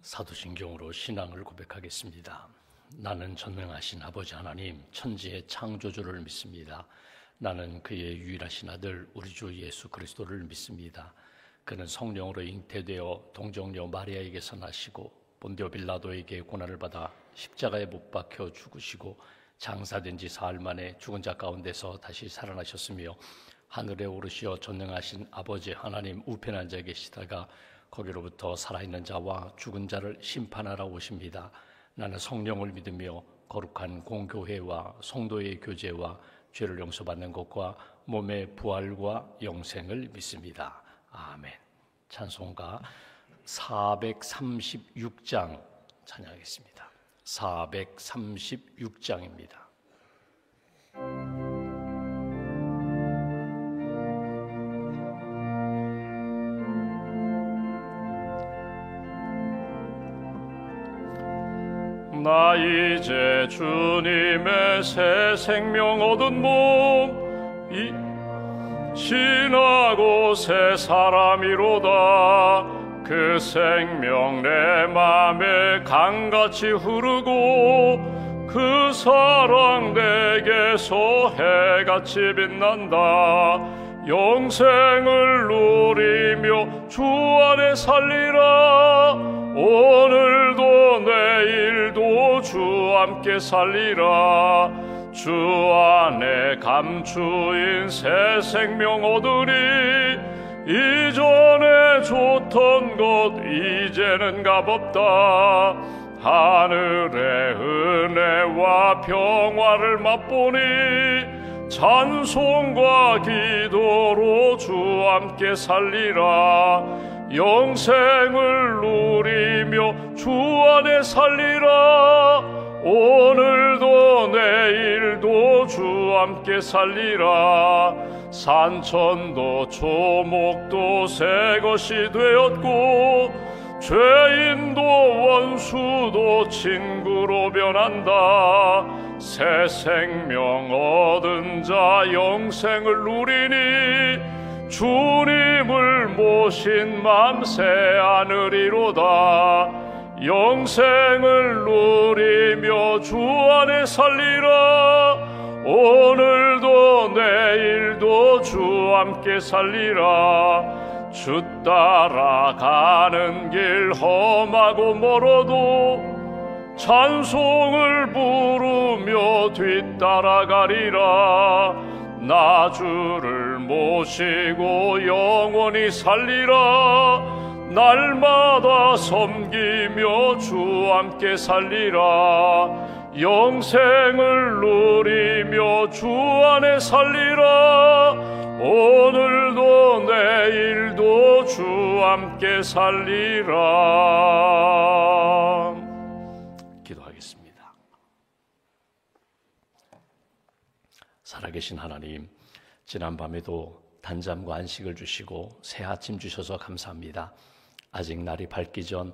사도신경으로 신앙을 고백하겠습니다. 나는 전능하신 아버지 하나님, 천지의 창조주를 믿습니다. 나는 그의 유일하신 아들 우리 주 예수 그리스도를 믿습니다. 그는 성령으로 잉태되어 동정녀 마리아에게서 나시고 본디오 빌라도에게 고난을 받아 십자가에 못 박혀 죽으시고 장사된 지 사흘 만에 죽은 자 가운데서 다시 살아나셨으며 하늘에 오르시어 전능하신 아버지 하나님 우편에 앉아 계시다가 거기로부터 살아있는 자와 죽은 자를 심판하러 오십니다. 나는 성령을 믿으며 거룩한 공교회와 성도의 교제와 죄를 용서받는 것과 몸의 부활과 영생을 믿습니다. 아멘. 찬송가 436장 찬양하겠습니다. 436장입니다. 나 이제 주님의 새 생명 얻은 몸 신하고 새 사람이로다. 그 생명 내 맘에 강같이 흐르고 그 사랑 내게서 해같이 빛난다. 영생을 누리며 주 안에 살리라. 오늘도 내일도 주 함께 살리라. 주 안에 감추인 새 생명 얻으리. 이전에 좋던 것 이제는 값없다. 하늘의 은혜와 평화를 맛보니 찬송과 기도로 주 함께 살리라. 영생을 누리며 주 안에 살리라. 오늘도 내일도 주 함께 살리라. 산천도 초목도 새 것이 되었고 죄인도 원수도 친구로 변한다. 새 생명 얻은 자 영생을 누리니 주님을 모신 맘 새 하늘이로다. 영생을 누리며 주 안에 살리라. 오늘도 내일도 주 함께 살리라. 주 따라가는 길 험하고 멀어도 찬송을 부르며 뒤따라가리라. 나 주를 모시고 영원히 살리라. 날마다 섬기며 주 함께 살리라. 영생을 누리며 주 안에 살리라. 오늘도 내일도 주 함께 살리라. 기도하겠습니다. 살아계신 하나님, 지난밤에도 단잠과 안식을 주시고 새 아침 주셔서 감사합니다. 아직 날이 밝기 전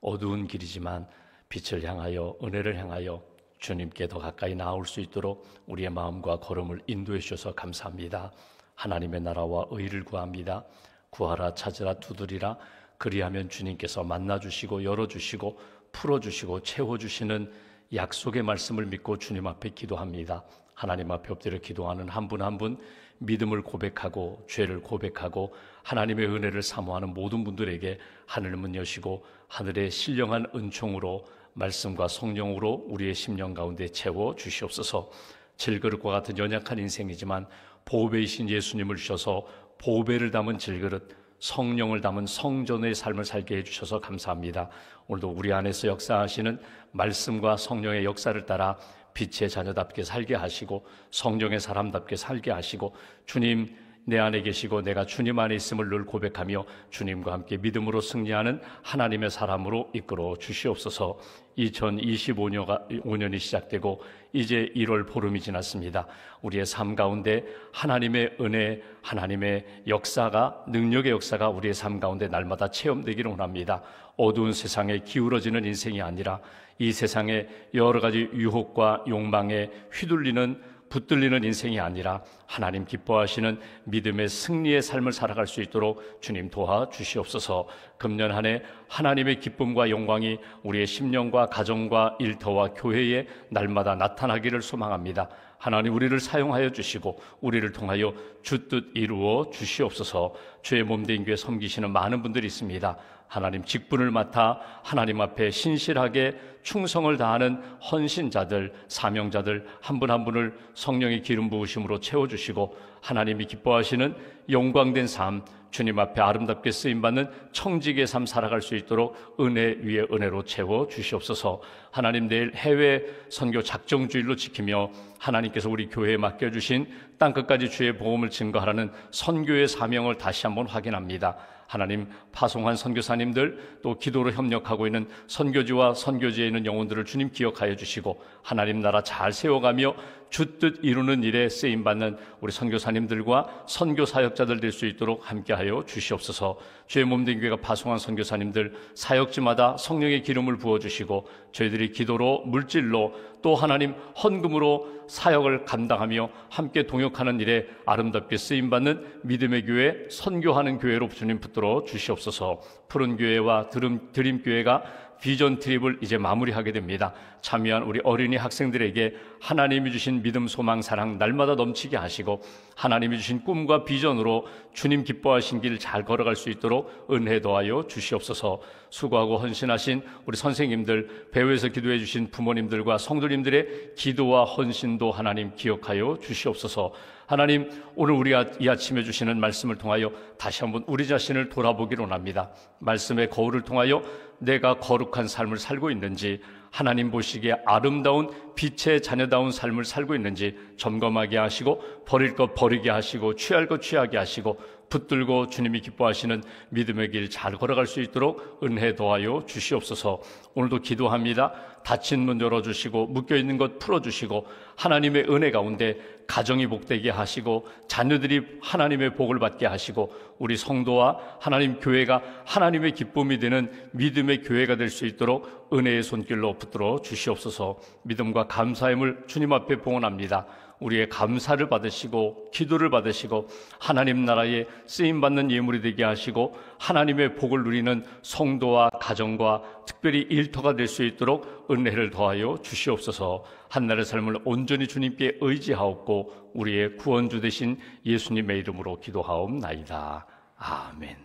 어두운 길이지만 빛을 향하여 은혜를 향하여 주님께 더 가까이 나올 수 있도록 우리의 마음과 걸음을 인도해 주셔서 감사합니다. 하나님의 나라와 의를 구합니다. 구하라, 찾으라, 두드리라. 그리하면 주님께서 만나주시고 열어주시고 풀어주시고 채워주시는 약속의 말씀을 믿고 주님 앞에 기도합니다. 하나님 앞에 엎드려 기도하는 한 분 한 분 믿음을 고백하고 죄를 고백하고 하나님의 은혜를 사모하는 모든 분들에게 하늘문 여시고 하늘의 신령한 은총으로 말씀과 성령으로 우리의 심령 가운데 채워 주시옵소서. 질그릇과 같은 연약한 인생이지만 보배이신 예수님을 주셔서 보배를 담은 질그릇, 성령을 담은 성전의 삶을 살게 해주셔서 감사합니다. 오늘도 우리 안에서 역사하시는 말씀과 성령의 역사를 따라 빛의 자녀답게 살게 하시고 성령의 사람답게 살게 하시고 주님 내 안에 계시고 내가 주님 안에 있음을 늘 고백하며 주님과 함께 믿음으로 승리하는 하나님의 사람으로 이끌어 주시옵소서. 2025년이 시작되고 이제 1월 보름이 지났습니다. 우리의 삶 가운데 하나님의 은혜, 하나님의 역사가, 능력의 역사가 우리의 삶 가운데 날마다 체험되기를 원합니다. 어두운 세상에 기울어지는 인생이 아니라 이 세상의 여러 가지 유혹과 욕망에 휘둘리는 붙들리는 인생이 아니라 하나님 기뻐하시는 믿음의 승리의 삶을 살아갈 수 있도록 주님 도와주시옵소서. 금년 한 해 하나님의 기쁨과 영광이 우리의 심령과 가정과 일터와 교회에 날마다 나타나기를 소망합니다. 하나님, 우리를 사용하여 주시고 우리를 통하여 주 뜻 이루어 주시옵소서. 주의 몸된 교회 섬기시는 많은 분들이 있습니다. 하나님, 직분을 맡아 하나님 앞에 신실하게 충성을 다하는 헌신자들, 사명자들 한 분 한 분을 성령의 기름 부으심으로 채워주시고 하나님이 기뻐하시는 영광된 삶, 주님 앞에 아름답게 쓰임받는 청지기의 삶 살아갈 수 있도록 은혜 위에 은혜로 채워주시옵소서. 하나님, 내일 해외 선교 작정주일로 지키며 하나님께서 우리 교회에 맡겨주신 땅끝까지 주의 복음을 증거하라는 선교의 사명을 다시 한번 확인합니다. 하나님, 파송한 선교사님들, 또 기도로 협력하고 있는 선교지와 선교지에 있는 영혼들을 주님 기억하여 주시고 하나님 나라 잘 세워가며 주 뜻 이루는 일에 쓰임받는 우리 선교사님들과 선교 사역자들 될 수 있도록 함께하여 주시옵소서. 주의 몸된 교회가 파송한 선교사님들 사역지마다 성령의 기름을 부어주시고 저희들이 기도로, 물질로, 또 하나님 헌금으로 사역을 감당하며 함께 동역하는 일에 아름답게 쓰임받는 믿음의 교회, 선교하는 교회로 주님 붙들어 주시옵소서. 푸른 교회와 드림 교회가 비전 트립을 이제 마무리하게 됩니다. 참여한 우리 어린이 학생들에게 하나님이 주신 믿음, 소망, 사랑 날마다 넘치게 하시고 하나님이 주신 꿈과 비전으로 주님 기뻐하신 길 잘 걸어갈 수 있도록 은혜 더하여 주시옵소서. 수고하고 헌신하신 우리 선생님들, 배후에서 기도해 주신 부모님들과 성도님들의 기도와 헌신도 하나님 기억하여 주시옵소서. 하나님, 오늘 우리가 이 아침에 주시는 말씀을 통하여 다시 한번 우리 자신을 돌아보기를 원합니다. 말씀의 거울을 통하여 내가 거룩한 삶을 살고 있는지, 하나님 보시기에 아름다운 빛의 자녀다운 삶을 살고 있는지 점검하게 하시고 버릴 것 버리게 하시고 취할 것 취하게 하시고 붙들고 주님이 기뻐하시는 믿음의 길 잘 걸어갈 수 있도록 은혜 더하여 주시옵소서. 오늘도 기도합니다. 닫힌 문 열어주시고 묶여있는 것 풀어주시고 하나님의 은혜 가운데 가정이 복되게 하시고 자녀들이 하나님의 복을 받게 하시고 우리 성도와 하나님 교회가 하나님의 기쁨이 되는 믿음의 교회가 될 수 있도록 은혜의 손길로 붙들어 주시옵소서. 믿음과 감사함을 주님 앞에 봉헌합니다. 우리의 감사를 받으시고 기도를 받으시고 하나님 나라에 쓰임받는 예물이 되게 하시고 하나님의 복을 누리는 성도와 가정과 특별히 일터가 될 수 있도록 은혜를 더하여 주시옵소서. 한날의 삶을 온전히 주님께 의지하옵고 우리의 구원주 되신 예수님의 이름으로 기도하옵나이다. 아멘.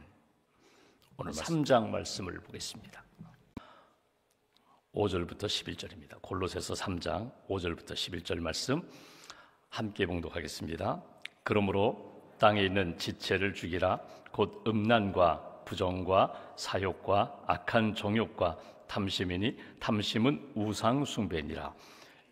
오늘 3장 말씀을 보겠습니다. 5절부터 11절입니다. 골로새서 3장 5절부터 11절 말씀 함께 봉독하겠습니다. 그러므로 땅에 있는 지체를 죽이라. 곧 음란과 부정과 사욕과 악한 정욕과 탐심이니 탐심은 우상 숭배니라.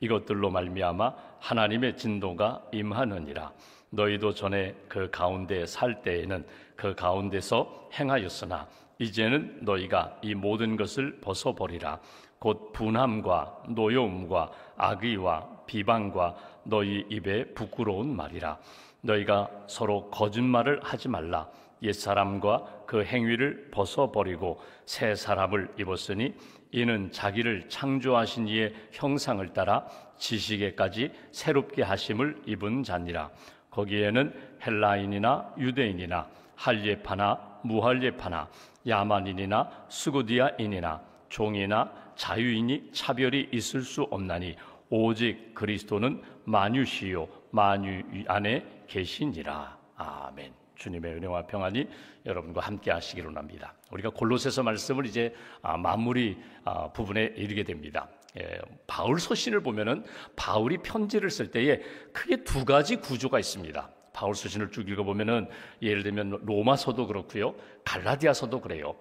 이것들로 말미암아 하나님의 진노가 임하느니라. 너희도 전에 그 가운데 살 때에는 그 가운데서 행하였으나 이제는 너희가 이 모든 것을 벗어버리라. 곧 분함과 노여움과 악의와 비방과 너희 입에 부끄러운 말이라. 너희가 서로 거짓말을 하지 말라. 옛사람과 그 행위를 벗어버리고 새 사람을 입었으니 이는 자기를 창조하신 이의 형상을 따라 지식에까지 새롭게 하심을 입은 자니라. 거기에는 헬라인이나 유대인이나 할례파나 무할례파나 야만인이나 스고디아인이나 종이나 자유인이 차별이 있을 수 없나니 오직 그리스도는 만유시요 만유 안에 계시니라. 아멘. 주님의 은혜와 평안이 여러분과 함께 하시기를 원합니다. 우리가 골로새서 말씀을 이제 마무리 부분에 이르게 됩니다. 바울 서신을 보면은 바울이 편지를 쓸 때에 크게 두 가지 구조가 있습니다. 바울 서신을 쭉 읽어보면은 예를 들면 로마서도 그렇고요, 갈라디아서도 그래요.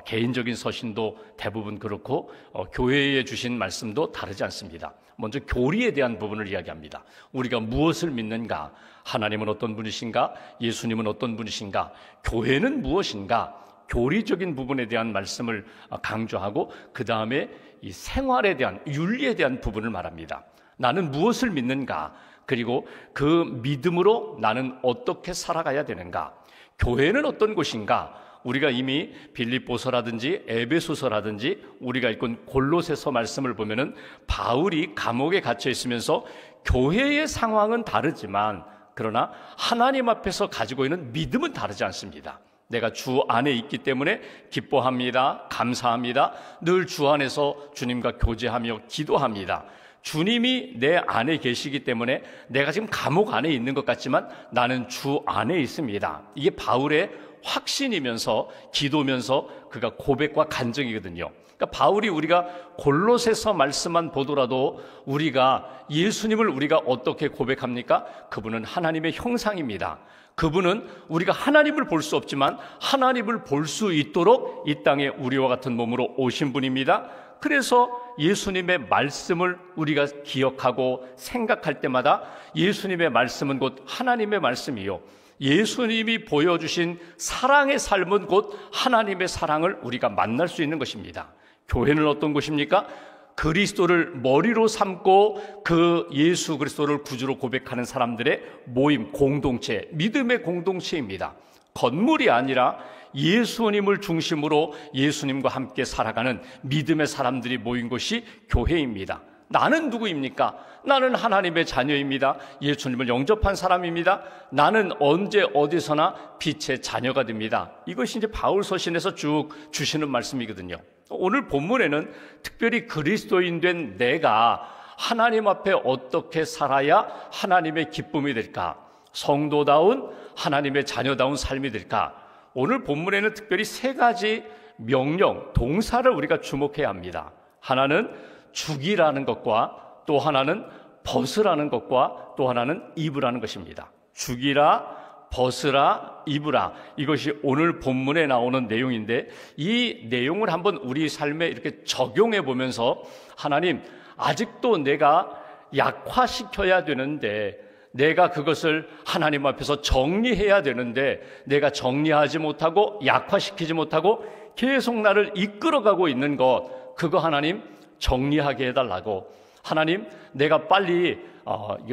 개인적인 서신도 대부분 그렇고 교회에 주신 말씀도 다르지 않습니다. 먼저 교리에 대한 부분을 이야기합니다. 우리가 무엇을 믿는가? 하나님은 어떤 분이신가? 예수님은 어떤 분이신가? 교회는 무엇인가? 교리적인 부분에 대한 말씀을 강조하고 그 다음에 이 생활에 대한, 윤리에 대한 부분을 말합니다. 나는 무엇을 믿는가? 그리고 그 믿음으로 나는 어떻게 살아가야 되는가? 교회는 어떤 곳인가? 우리가 이미 빌립보서라든지 에베소서라든지 우리가 읽은 골로새서 말씀을 보면은 바울이 감옥에 갇혀 있으면서 교회의 상황은 다르지만 그러나 하나님 앞에서 가지고 있는 믿음은 다르지 않습니다. 내가 주 안에 있기 때문에 기뻐합니다. 감사합니다. 늘 주 안에서 주님과 교제하며 기도합니다. 주님이 내 안에 계시기 때문에 내가 지금 감옥 안에 있는 것 같지만 나는 주 안에 있습니다. 이게 바울의 확신이면서 기도면서 그가 고백과 간증이거든요. 그러니까 바울이 우리가 골로새서 말씀만 보더라도 우리가 예수님을 우리가 어떻게 고백합니까? 그분은 하나님의 형상입니다. 그분은 우리가 하나님을 볼 수 없지만 하나님을 볼 수 있도록 이 땅에 우리와 같은 몸으로 오신 분입니다. 그래서 예수님의 말씀을 우리가 기억하고 생각할 때마다 예수님의 말씀은 곧 하나님의 말씀이요, 예수님이 보여주신 사랑의 삶은 곧 하나님의 사랑을 우리가 만날 수 있는 것입니다. 교회는 어떤 곳입니까? 그리스도를 머리로 삼고 그 예수 그리스도를 구주로 고백하는 사람들의 모임, 공동체, 믿음의 공동체입니다. 건물이 아니라 예수님을 중심으로 예수님과 함께 살아가는 믿음의 사람들이 모인 곳이 교회입니다. 나는 누구입니까? 나는 하나님의 자녀입니다. 예수님을 영접한 사람입니다. 나는 언제 어디서나 빛의 자녀가 됩니다. 이것이 이제 바울 서신에서 쭉 주시는 말씀이거든요. 오늘 본문에는 특별히 그리스도인 된 내가 하나님 앞에 어떻게 살아야 하나님의 기쁨이 될까? 성도다운 하나님의 자녀다운 삶이 될까? 오늘 본문에는 특별히 세 가지 명령, 동사를 우리가 주목해야 합니다. 하나는 죽이라는 것과 또 하나는 벗으라는 것과 또 하나는 입으라는 것입니다. 죽이라, 벗으라, 입으라. 이것이 오늘 본문에 나오는 내용인데 이 내용을 한번 우리 삶에 이렇게 적용해 보면서 하나님, 아직도 내가 약화시켜야 되는데 내가 그것을 하나님 앞에서 정리해야 되는데 내가 정리하지 못하고 약화시키지 못하고 계속 나를 이끌어가고 있는 것, 그거 하나님 정리하게 해달라고. 하나님, 내가 빨리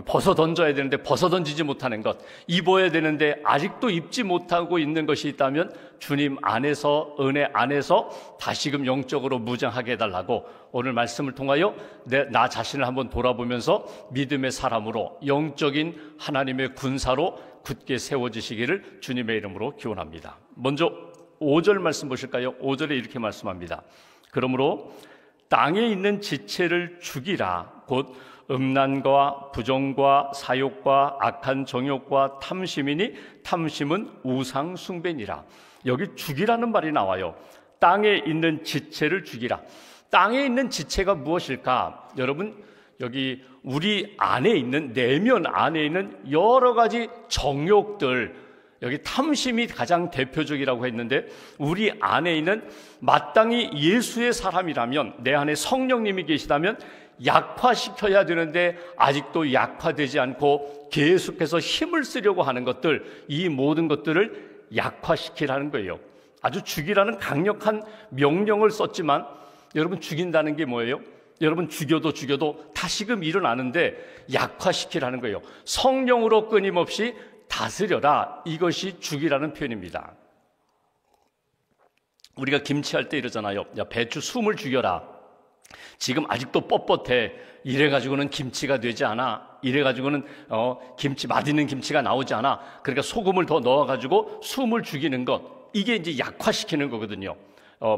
벗어 던져야 되는데 벗어 던지지 못하는 것, 입어야 되는데 아직도 입지 못하고 있는 것이 있다면 주님 안에서, 은혜 안에서 다시금 영적으로 무장하게 해달라고 오늘 말씀을 통하여 나 자신을 한번 돌아보면서 믿음의 사람으로, 영적인 하나님의 군사로 굳게 세워지시기를 주님의 이름으로 기원합니다. 먼저 5절 말씀 보실까요? 5절에 이렇게 말씀합니다. 그러므로 땅에 있는 지체를 죽이라. 곧 음란과 부정과 사욕과 악한 정욕과 탐심이니 탐심은 우상 숭배니라. 여기 죽이라는 말이 나와요. 땅에 있는 지체를 죽이라. 땅에 있는 지체가 무엇일까? 여러분, 여기 우리 안에 있는, 내면 안에 있는 여러 가지 정욕들, 여기 탐심이 가장 대표적이라고 했는데 우리 안에 있는 마땅히 예수의 사람이라면, 내 안에 성령님이 계시다면 약화시켜야 되는데 아직도 약화되지 않고 계속해서 힘을 쓰려고 하는 것들, 이 모든 것들을 약화시키라는 거예요. 아주 죽이라는 강력한 명령을 썼지만 여러분, 죽인다는 게 뭐예요? 여러분, 죽여도 다시금 일어나는데 약화시키라는 거예요. 성령으로 끊임없이 다스려라. 이것이 죽이라는 표현입니다. 우리가 김치할 때 이러잖아요. 야, 배추 숨을 죽여라. 지금 아직도 뻣뻣해. 이래가지고는 김치가 되지 않아. 이래가지고는 김치, 맛있는 김치가 나오지 않아. 그러니까 소금을 더 넣어가지고 숨을 죽이는 것, 이게 이제 약화시키는 거거든요.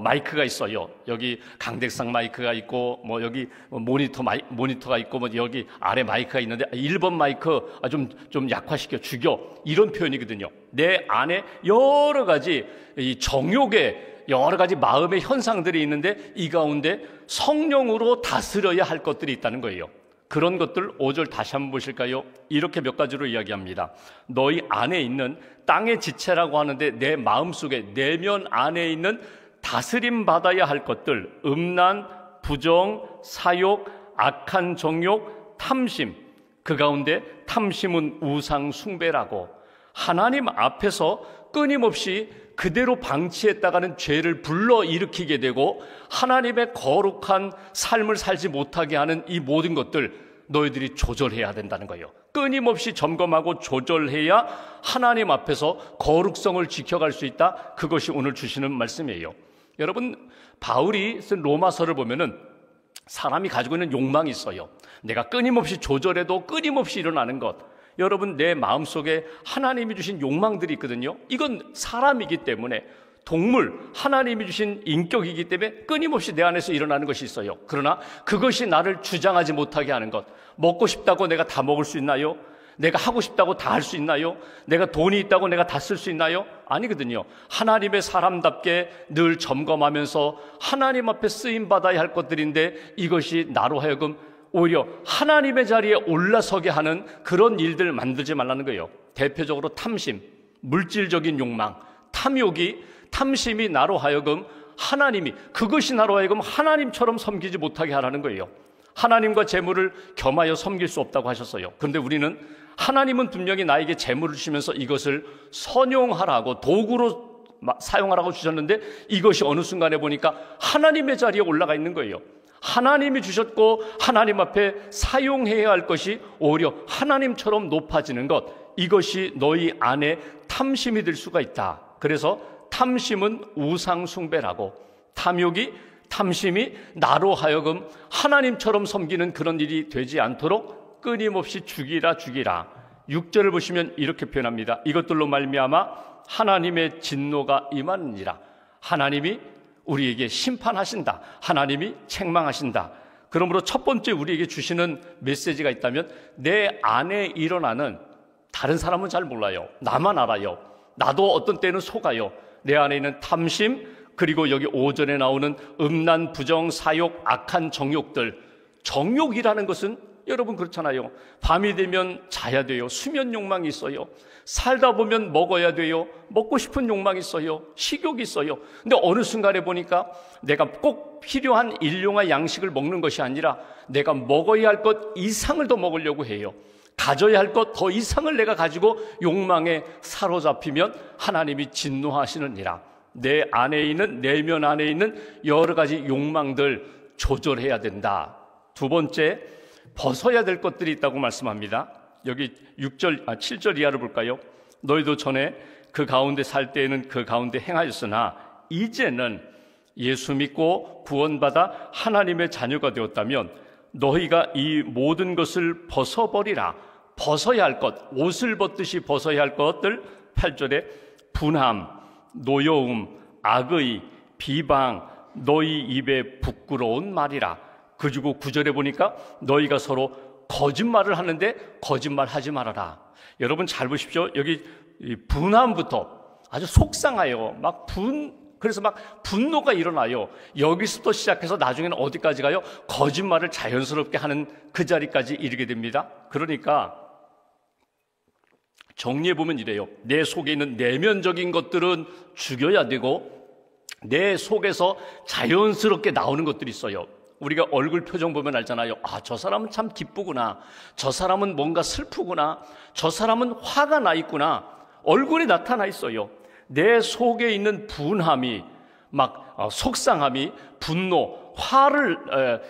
마이크가 있어요. 여기 강대상 마이크가 있고, 뭐 여기 모니터가 있고, 뭐 여기 아래 마이크가 있는데 1번 마이크 좀 약화시켜 죽여, 이런 표현이거든요. 내 안에 여러 가지 이 정욕의 여러 가지 마음의 현상들이 있는데 이 가운데 성령으로 다스려야 할 것들이 있다는 거예요. 그런 것들 5절 다시 한번 보실까요? 이렇게 몇 가지로 이야기합니다. 너희 안에 있는 땅의 지체라고 하는데 내 마음속에, 내면 안에 있는 다스림 받아야 할 것들, 음란, 부정, 사욕, 악한 정욕, 탐심, 그 가운데 탐심은 우상 숭배라고. 하나님 앞에서 끊임없이 그대로 방치했다가는 죄를 불러일으키게 되고 하나님의 거룩한 삶을 살지 못하게 하는 이 모든 것들, 너희들이 조절해야 된다는 거예요. 끊임없이 점검하고 조절해야 하나님 앞에서 거룩성을 지켜갈 수 있다. 그것이 오늘 주시는 말씀이에요. 여러분, 바울이 쓴 로마서를 보면은 사람이 가지고 있는 욕망이 있어요. 내가 끊임없이 조절해도 끊임없이 일어나는 것. 여러분, 내 마음속에 하나님이 주신 욕망들이 있거든요. 이건 사람이기 때문에, 동물, 하나님이 주신 인격이기 때문에 끊임없이 내 안에서 일어나는 것이 있어요. 그러나 그것이 나를 주장하지 못하게 하는 것. 먹고 싶다고 내가 다 먹을 수 있나요? 내가 하고 싶다고 다 할 수 있나요? 내가 돈이 있다고 내가 다 쓸 수 있나요? 아니거든요. 하나님의 사람답게 늘 점검하면서 하나님 앞에 쓰임받아야 할 것들인데, 이것이 나로 하여금 오히려 하나님의 자리에 올라서게 하는 그런 일들을 만들지 말라는 거예요. 대표적으로 탐심, 물질적인 욕망, 탐심이 나로 하여금 그것이 나로 하여금 하나님처럼 섬기지 못하게 하라는 거예요. 하나님과 재물을 겸하여 섬길 수 없다고 하셨어요. 그런데 우리는 하나님은 분명히 나에게 재물을 주시면서 이것을 선용하라고, 도구로 사용하라고 주셨는데, 이것이 어느 순간에 보니까 하나님의 자리에 올라가 있는 거예요. 하나님이 주셨고 하나님 앞에 사용해야 할 것이 오히려 하나님처럼 높아지는 것, 이것이 너희 안에 탐심이 될 수가 있다. 그래서 탐심은 우상 숭배라고, 탐심이 나로 하여금 하나님처럼 섬기는 그런 일이 되지 않도록 끊임없이 죽이라. 6절을 보시면 이렇게 표현합니다. 이것들로 말미암아 하나님의 진노가 임하느니라. 하나님이 우리에게 심판하신다. 하나님이 책망하신다. 그러므로 첫 번째 우리에게 주시는 메시지가 있다면, 내 안에 일어나는, 다른 사람은 잘 몰라요. 나만 알아요. 나도 어떤 때는 속아요. 내 안에 있는 탐심, 그리고 여기 5절에 나오는 음란, 부정, 사욕, 악한 정욕들. 정욕이라는 것은 여러분 그렇잖아요. 밤이 되면 자야 돼요. 수면 욕망이 있어요. 살다 보면 먹어야 돼요. 먹고 싶은 욕망이 있어요. 식욕이 있어요. 근데 어느 순간에 보니까 내가 꼭 필요한 일용할 양식을 먹는 것이 아니라 내가 먹어야 할 것 이상을 더 먹으려고 해요. 가져야 할 것 더 이상을 내가 가지고 욕망에 사로잡히면 하나님이 진노하시느니라. 내 안에 있는, 내면 안에 있는 여러 가지 욕망들 조절해야 된다. 두 번째, 벗어야 될 것들이 있다고 말씀합니다. 여기 7절 이하를 볼까요? 너희도 전에 그 가운데 살 때에는 그 가운데 행하였으나 이제는 예수 믿고 구원받아 하나님의 자녀가 되었다면 너희가 이 모든 것을 벗어버리라. 벗어야 할 것, 옷을 벗듯이 벗어야 할 것들. 8절에 분함, 노여움, 악의, 비방, 너희 입에 부끄러운 말이라. 그리고 9절에 보니까 너희가 서로 거짓말을 하는데 거짓말하지 말아라. 여러분 잘 보십시오. 여기 분함부터 아주 속상해요. 그래서 막 분노가 일어나요. 여기서부터 시작해서 나중에는 어디까지 가요? 거짓말을 자연스럽게 하는 그 자리까지 이르게 됩니다. 그러니까 정리해보면 이래요. 내 속에 있는 내면적인 것들은 죽여야 되고, 내 속에서 자연스럽게 나오는 것들이 있어요. 우리가 얼굴 표정 보면 알잖아요. 아, 저 사람은 참 기쁘구나. 저 사람은 뭔가 슬프구나. 저 사람은 화가 나 있구나. 얼굴이 나타나 있어요. 내 속에 있는 분함이, 속상함이, 분노, 화를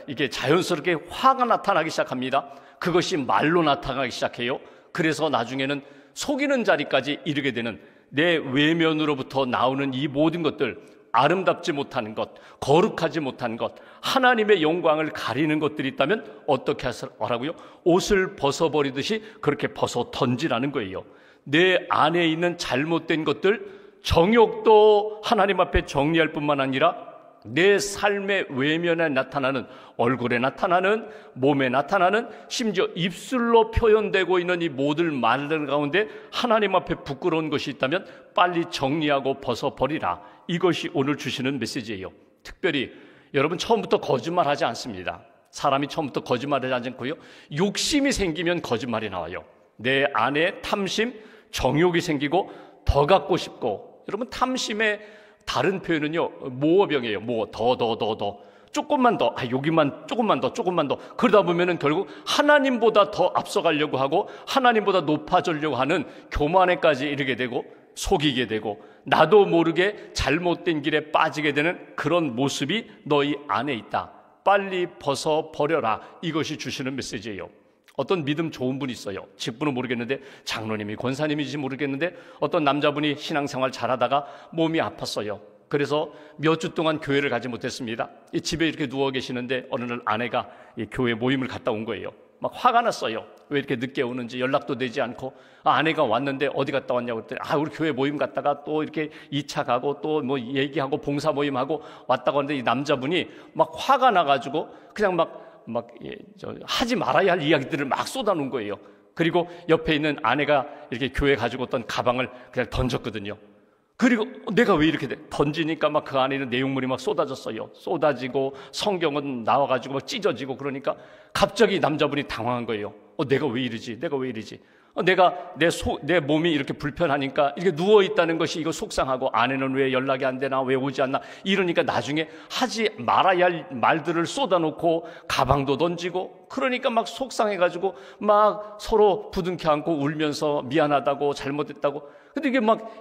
이게 자연스럽게 화가 나타나기 시작합니다. 그것이 말로 나타나기 시작해요. 그래서 나중에는 속이는 자리까지 이르게 되는, 내 외면으로부터 나오는 이 모든 것들, 아름답지 못한 것, 거룩하지 못한 것, 하나님의 영광을 가리는 것들이 있다면 어떻게 하라고요? 옷을 벗어버리듯이 그렇게 벗어 던지라는 거예요. 내 안에 있는 잘못된 것들, 정욕도 하나님 앞에 정리할 뿐만 아니라 내 삶의 외면에 나타나는, 얼굴에 나타나는, 몸에 나타나는, 심지어 입술로 표현되고 있는 이 모든 말들 가운데 하나님 앞에 부끄러운 것이 있다면 빨리 정리하고 벗어버리라. 이것이 오늘 주시는 메시지예요. 특별히 여러분, 처음부터 거짓말하지 않습니다. 사람이 처음부터 거짓말하지 않고요, 욕심이 생기면 거짓말이 나와요. 내 안에 탐심, 정욕이 생기고 더 갖고 싶고. 여러분, 탐심의 다른 표현은요, 모어병이에요. 더. 조금만 더, 여기만 조금만 더. 그러다 보면은 결국 하나님보다 더 앞서가려고 하고 하나님보다 높아지려고 하는 교만에까지 이르게 되고, 속이게 되고, 나도 모르게 잘못된 길에 빠지게 되는 그런 모습이 너희 안에 있다. 빨리 벗어버려라. 이것이 주시는 메시지예요. 어떤 믿음 좋은 분이 있어요. 직분은 모르겠는데, 장로님이 권사님인지 모르겠는데, 어떤 남자분이 신앙생활 잘하다가 몸이 아팠어요. 그래서 몇 주 동안 교회를 가지 못했습니다. 이 집에 이렇게 누워 계시는데 어느 날 아내가 이 교회 모임을 갔다 온 거예요. 막 화가 났어요. 왜 이렇게 늦게 오는지 연락도 되지 않고. 아내가 왔는데 어디 갔다 왔냐고 그랬더니 우리 교회 모임 갔다가 또 이렇게 2차 가고 또 뭐 얘기하고 봉사 모임하고 왔다고 하는데 이 남자분이 막 화가 나가지고 그냥 하지 말아야 할 이야기들을 막 쏟아놓은 거예요. 그리고 옆에 있는 아내가 이렇게 교회 가지고 왔던 가방을 그냥 던졌거든요. 그리고 내가 왜 이렇게 던지니까 막 그 안에 있는 내용물이 막 쏟아졌어요. 쏟아지고 성경은 나와가지고 막 찢어지고 그러니까 갑자기 남자분이 당황한 거예요. 내가 왜 이러지? 내가 왜 이러지? 내가 내 몸이 이렇게 불편하니까 이렇게 누워있다는 것이 이거 속상하고 아내는 왜 연락이 안 되나? 왜 오지 않나? 이러니까 나중에 하지 말아야 할 말들을 쏟아놓고 가방도 던지고 그러니까 막 속상해가지고 막 서로 부둥켜 안고 울면서 미안하다고 잘못했다고. 근데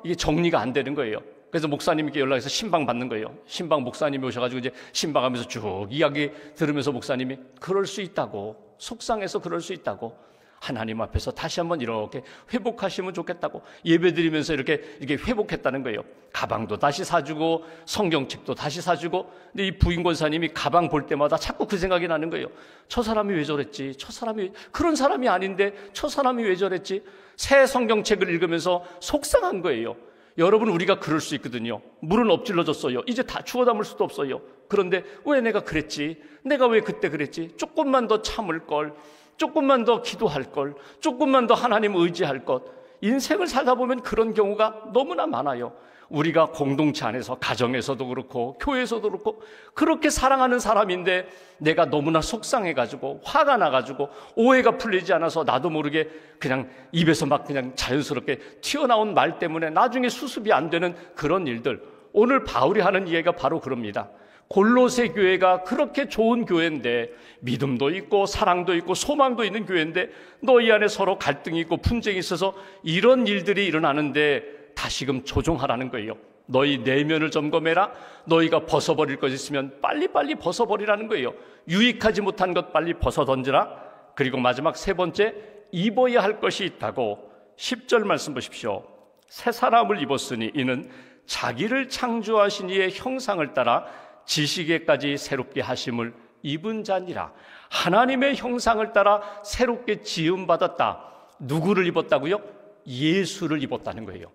이게 정리가 안 되는 거예요. 그래서 목사님께 연락해서 신방 받는 거예요. 신방 목사님이 오셔가지고 이제 신방하면서 쭉 이야기 들으면서 목사님이 그럴 수 있다고, 속상해서 그럴 수 있다고, 하나님 앞에서 다시 한번 이렇게 회복하시면 좋겠다고 예배드리면서 이렇게 회복했다는 거예요. 가방도 다시 사주고 성경책도 다시 사주고. 근데 이 부인 권사님이 가방 볼 때마다 자꾸 그 생각이 나는 거예요. 저 사람이 왜 저랬지? 저 사람이 그런 사람이 아닌데 저 사람이 왜 저랬지? 새 성경책을 읽으면서 속상한 거예요. 여러분, 우리가 그럴 수 있거든요. 물은 엎질러졌어요. 이제 다 주워 담을 수도 없어요. 그런데 왜 내가 그랬지? 내가 왜 그때 그랬지? 조금만 더 참을 걸, 조금만 더 기도할 걸, 조금만 더 하나님 의지할 것. 인생을 살다 보면 그런 경우가 너무나 많아요. 우리가 공동체 안에서, 가정에서도 그렇고 교회에서도 그렇고 그렇게 사랑하는 사람인데 내가 너무나 속상해가지고 화가 나가지고 오해가 풀리지 않아서 나도 모르게 그냥 입에서 막 그냥 자연스럽게 튀어나온 말 때문에 나중에 수습이 안 되는 그런 일들. 오늘 바울이 하는 이야기가 바로 그럽니다. 골로새 교회가 그렇게 좋은 교회인데, 믿음도 있고 사랑도 있고 소망도 있는 교회인데 너희 안에 서로 갈등이 있고 분쟁이 있어서 이런 일들이 일어나는데 다시금 조종하라는 거예요. 너희 내면을 점검해라. 너희가 벗어버릴 것 있으면 빨리빨리 벗어버리라는 거예요. 유익하지 못한 것 빨리 벗어던지라. 그리고 마지막 세 번째, 입어야 할 것이 있다고. 10절 말씀 보십시오. 새 사람을 입었으니 이는 자기를 창조하신 이의 형상을 따라 지식에까지 새롭게 하심을 입은 자니라. 하나님의 형상을 따라 새롭게 지음받았다. 누구를 입었다고요? 예수를 입었다는 거예요.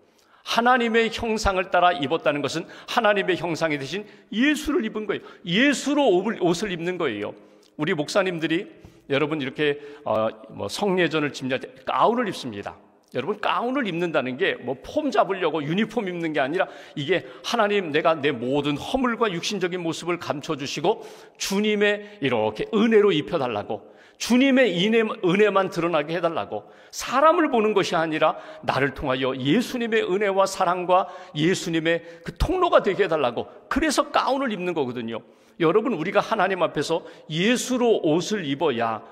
하나님의 형상을 따라 입었다는 것은 하나님의 형상이 되신 예수를 입은 거예요. 예수로 옷을 입는 거예요. 우리 목사님들이 여러분 이렇게 성례전을 집례할 때 가운을 입습니다. 여러분, 가운을 입는다는 게 폼 잡으려고 유니폼 입는 게 아니라 이게 하나님, 내가 내 모든 허물과 육신적인 모습을 감춰주시고 주님의 이렇게 은혜로 입혀달라고, 주님의 은혜만 드러나게 해달라고, 사람을 보는 것이 아니라 나를 통하여 예수님의 은혜와 사랑과 예수님의 그 통로가 되게 해달라고, 그래서 가운을 입는 거거든요. 여러분, 우리가 하나님 앞에서 예수로 옷을 입어야,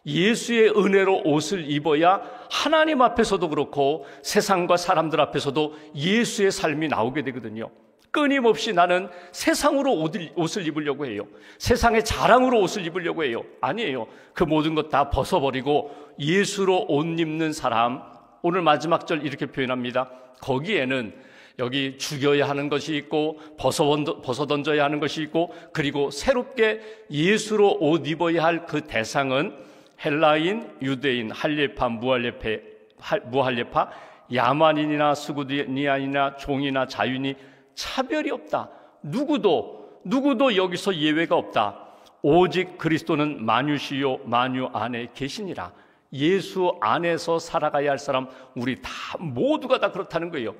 예수의 은혜로 옷을 입어야 하나님 앞에서도 그렇고 세상과 사람들 앞에서도 예수의 삶이 나오게 되거든요. 끊임없이 나는 세상으로 옷을 입으려고 해요. 세상의 자랑으로 옷을 입으려고 해요. 아니에요. 그 모든 것 다 벗어버리고 예수로 옷 입는 사람, 오늘 마지막 절 이렇게 표현합니다. 거기에는 여기 죽여야 하는 것이 있고 벗어던져야 하는 것이 있고, 그리고 새롭게 예수로 옷 입어야 할 그 대상은 헬라인, 유대인, 할례파, 무할례파, 야만인이나 스구디아인이나 종이나 자유인이 차별이 없다. 누구도 여기서 예외가 없다. 오직 그리스도는 만유시요 만유 안에 계시니라. 예수 안에서 살아가야 할 사람, 우리 다 모두가 다 그렇다는 거예요.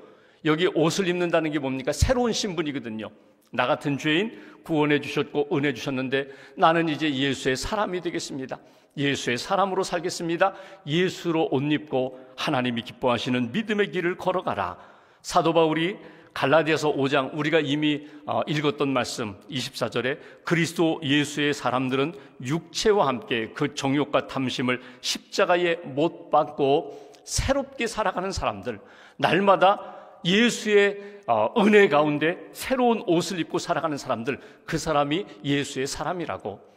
여기 옷을 입는다는 게 뭡니까? 새로운 신분이거든요. 나 같은 죄인 구원해 주셨고 은혜 주셨는데 나는 이제 예수의 사람이 되겠습니다. 예수의 사람으로 살겠습니다. 예수로 옷 입고 하나님이 기뻐하시는 믿음의 길을 걸어가라. 사도 바울이 갈라디아서 5장, 우리가 이미 읽었던 말씀 24절에 그리스도 예수의 사람들은 육체와 함께 그 정욕과 탐심을 십자가에 못 박고 새롭게 살아가는 사람들, 날마다 예수의 은혜 가운데 새로운 옷을 입고 살아가는 사람들, 그 사람이 예수의 사람이라고.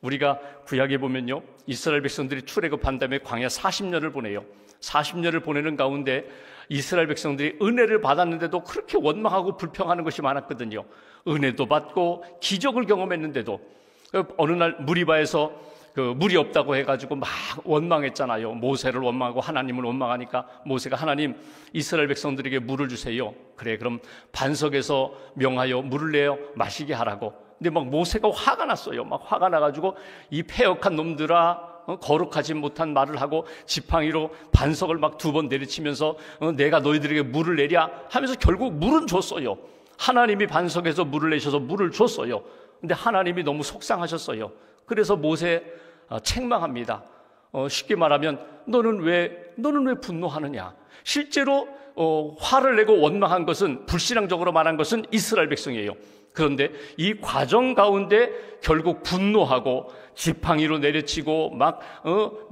우리가 구약에 보면요, 이스라엘 백성들이 출애굽한 다음에 광야 40년을 보내요. 40년을 보내는 가운데 이스라엘 백성들이 은혜를 받았는데도 그렇게 원망하고 불평하는 것이 많았거든요. 은혜도 받고 기적을 경험했는데도 어느 날 무리바에서 물이 없다고 해가지고 막 원망했잖아요. 모세를 원망하고 하나님을 원망하니까 모세가 하나님, 이스라엘 백성들에게 물을 주세요. 그래, 그럼 반석에서 명하여 물을 내어 마시게 하라고. 근데 막 모세가 화가 났어요. 막 화가 나가지고 이 패역한 놈들아, 거룩하지 못한 말을 하고 지팡이로 반석을 막 2번 내리치면서 내가 너희들에게 물을 내랴 하면서 결국 물은 줬어요. 하나님이 반석에서 물을 내셔서 물을 줬어요. 근데 하나님이 너무 속상하셨어요. 그래서 모세 책망합니다. 쉽게 말하면 너는 왜 분노하느냐. 실제로 화를 내고 원망한 것은, 불신앙적으로 말한 것은 이스라엘 백성이에요. 그런데 이 과정 가운데 결국 분노하고 지팡이로 내려치고 막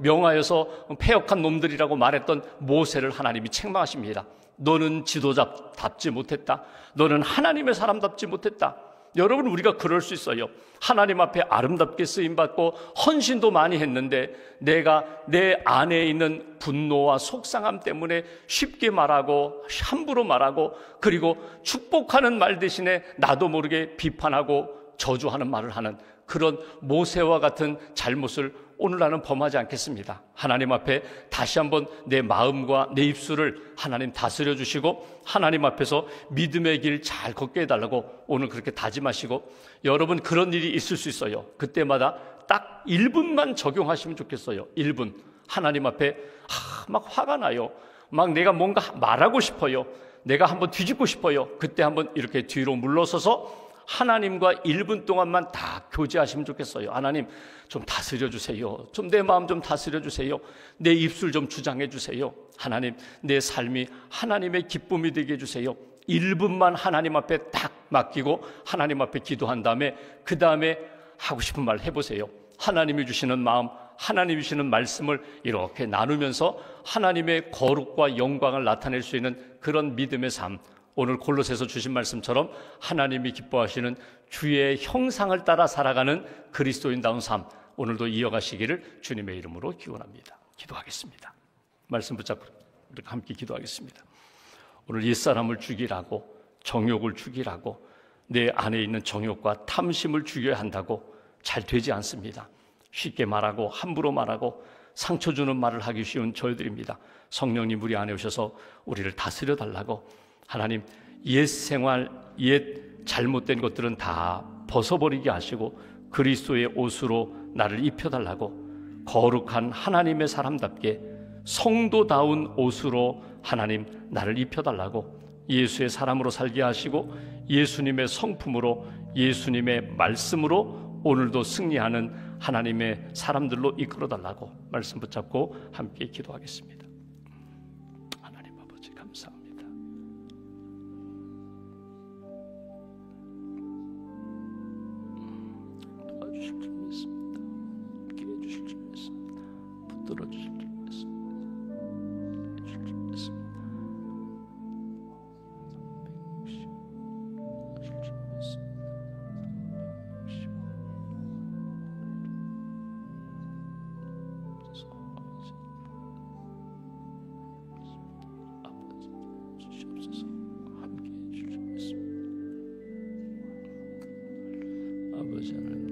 명하여서 패역한 놈들이라고 말했던 모세를 하나님이 책망하십니다. 너는 지도자답지 못했다. 너는 하나님의 사람답지 못했다. 여러분, 우리가 그럴 수 있어요. 하나님 앞에 아름답게 쓰임받고 헌신도 많이 했는데 내가 내 안에 있는 분노와 속상함 때문에 쉽게 말하고 함부로 말하고, 그리고 축복하는 말 대신에 나도 모르게 비판하고 저주하는 말을 하는 그런 모세와 같은 잘못을 오늘 나는 범하지 않겠습니다. 하나님 앞에 다시 한번 내 마음과 내 입술을 하나님 다스려 주시고 하나님 앞에서 믿음의 길 잘 걷게 해달라고 오늘 그렇게 다짐하시고, 여러분 그런 일이 있을 수 있어요. 그때마다 딱 1분만 적용하시면 좋겠어요. 1분. 하나님 앞에 막 화가 나요. 막 내가 뭔가 말하고 싶어요. 내가 한번 뒤집고 싶어요. 그때 한번 이렇게 뒤로 물러서서 하나님과 1분 동안만 다 교제하시면 좋겠어요. 하나님 좀 다스려 주세요. 좀 내 마음 좀 다스려 주세요. 내 입술 좀 주장해 주세요. 하나님, 내 삶이 하나님의 기쁨이 되게 해주세요. 1분만 하나님 앞에 딱 맡기고 하나님 앞에 기도한 다음에 그 다음에 하고 싶은 말 해보세요. 하나님이 주시는 마음, 하나님이 주시는 말씀을 이렇게 나누면서 하나님의 거룩과 영광을 나타낼 수 있는 그런 믿음의 삶, 오늘 골로새서 주신 말씀처럼 하나님이 기뻐하시는 주의 형상을 따라 살아가는 그리스도인다운 삶, 오늘도 이어가시기를 주님의 이름으로 기원합니다. 기도하겠습니다. 말씀 붙잡고 함께 기도하겠습니다. 오늘 옛사람을 죽이라고, 정욕을 죽이라고, 내 안에 있는 정욕과 탐심을 죽여야 한다고 잘 되지 않습니다. 쉽게 말하고 함부로 말하고 상처 주는 말을 하기 쉬운 저희들입니다. 성령님 우리 안에 오셔서 우리를 다스려 달라고, 하나님 옛 생활, 옛 잘못된 것들은 다 벗어버리게 하시고 그리스도의 옷으로 나를 입혀달라고, 거룩한 하나님의 사람답게 성도다운 옷으로 하나님 나를 입혀달라고, 예수의 사람으로 살게 하시고 예수님의 성품으로, 예수님의 말씀으로 오늘도 승리하는 하나님의 사람들로 이끌어달라고 말씀 붙잡고 함께 기도하겠습니다. 하나님 아버지 감사합니다. 도와주실 줄 믿습니다. 함께 해주실 줄 믿습니다. 붙들어 주실 줄 믿습니다. 해주실 줄 믿습니다. 아버지 하나님